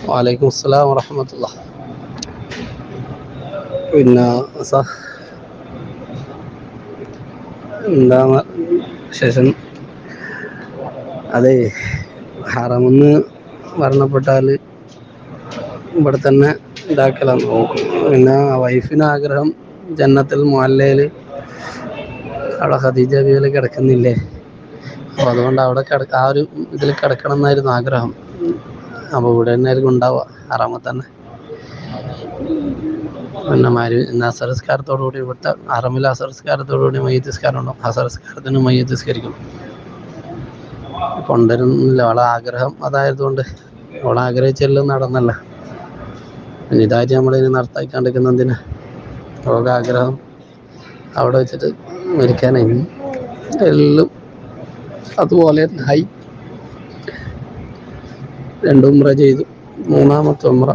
വലൈക്കും അസ്സലാം വറഹമത്തുള്ള. പിന്നെ എന്താണ് ശേഷം? അതെ, ഹറമെന്ന് മരണപ്പെട്ടാൽ ഇവിടെ തന്നെ ഇതാക്കലാണ് നോക്കും. പിന്നെ വൈഫിന് ആഗ്രഹം ജന്നത്തുൽ മുഅല്ലയിൽ അവിടെ ഖദീജ ബീവിയിൽ കിടക്കുന്നില്ലേ, അപ്പോൾ അതുകൊണ്ട് അവിടെ ആ ഒരു ഇതിൽ കിടക്കണം എന്നായിരുന്നു ആഗ്രഹം. അപ്പോൾ ഇവിടെ തന്നെ ആയിരിക്കും ഉണ്ടാവുക, ഹറമിൽ തന്നെ. പിന്നെ അസറസ്കാരത്തോടുകൂടി ഇവിടുത്തെ ഹറമിൽ അസറസ്കാരത്തോടുകൂടി മയ്യിത്ത് നിസ്കാരം ഉണ്ടാവും. അസറസ്കാരത്തിന് മയ്യിത്ത് നിസ്കരിക്കും. കൊണ്ടുവരുന്നില്ല, അവളെ ആഗ്രഹം അതായതുകൊണ്ട്, അവളെ ആഗ്രഹിച്ചെല്ലാം നടന്നല്ല. ഇതായിട്ട് നമ്മളിനി നടത്തായിക്കാണ്ടിരിക്കുന്ന എന്തിനാ? അവളുടെ ആഗ്രഹം അവിടെ വെച്ചിട്ട് മരിക്കാനായി. എല്ലാം അതുപോലെ ആയി. 2 ഉംറ ചെയ്തു. 3-ാമത്തെ ഉംറ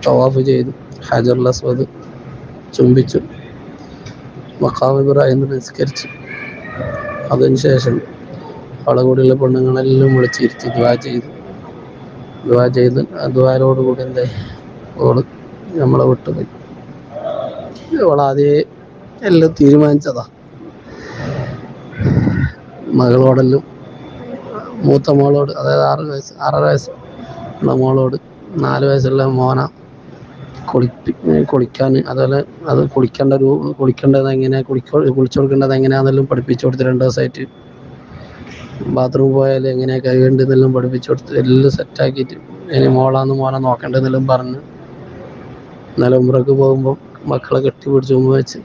തവാഫ് ചെയ്തു, ഹജറുൽ അസ്വദ് ചുംബിച്ചു, മഖാം ഇബ്രാഹിം നിസ്കരിച്ചു. അതിനുശേഷം അവളെ കൂടെയുള്ള പെണ്ണുങ്ങളെല്ലാം വിളിച്ചിരുത്തി ദുആ ചെയ്ത് ദുആയോടുകൂടി എന്തായി, ഓള് നമ്മളെ വിട്ടുപോയി. ഓളാദ്യേ എല്ലാം തീരുമാനിച്ചതാ. മകളോടെല്ലാം, മൂത്ത മോളോട്, അതായത് 6 വയസ്സ് ഉള്ള മോളോട് 4 വയസ്സുള്ള മോനെ കുളിക്കാൻ, അതുപോലെ അത് കുളിക്കേണ്ടത് എങ്ങനെ, കുളിച്ചു കൊടുക്കേണ്ടത് എങ്ങനെയാണെന്നെല്ലാം പഠിപ്പിച്ചു കൊടുത്ത് 2 ദിവസമായിട്ട്. ബാത്റൂമിൽ പോയാൽ എങ്ങനെയാണ് കഴുകേണ്ടതെന്നെല്ലാം പഠിപ്പിച്ചു കൊടുത്ത് എല്ലാം സെറ്റാക്കിയിട്ട് ഇനി മോളാന്ന് മോനെ നോക്കേണ്ടതെന്നെല്ലാം പറഞ്ഞ് ഇന്നലെ ഉംറക്ക് പോകുമ്പോൾ മക്കളെ കെട്ടിപ്പിടിച്ച് ഉമ്മ വെച്ച്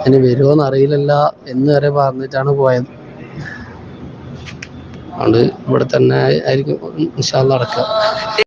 ഇനി വരുമോയെന്ന് അറിയില്ലല്ല എന്ന് വരെ പറഞ്ഞിട്ടാണ് പോയത്. അതുകൊണ്ട് ഇവിടെ തന്നെ ആയിരിക്കും ഇൻഷാ അല്ലാഹ് നടക്കുക.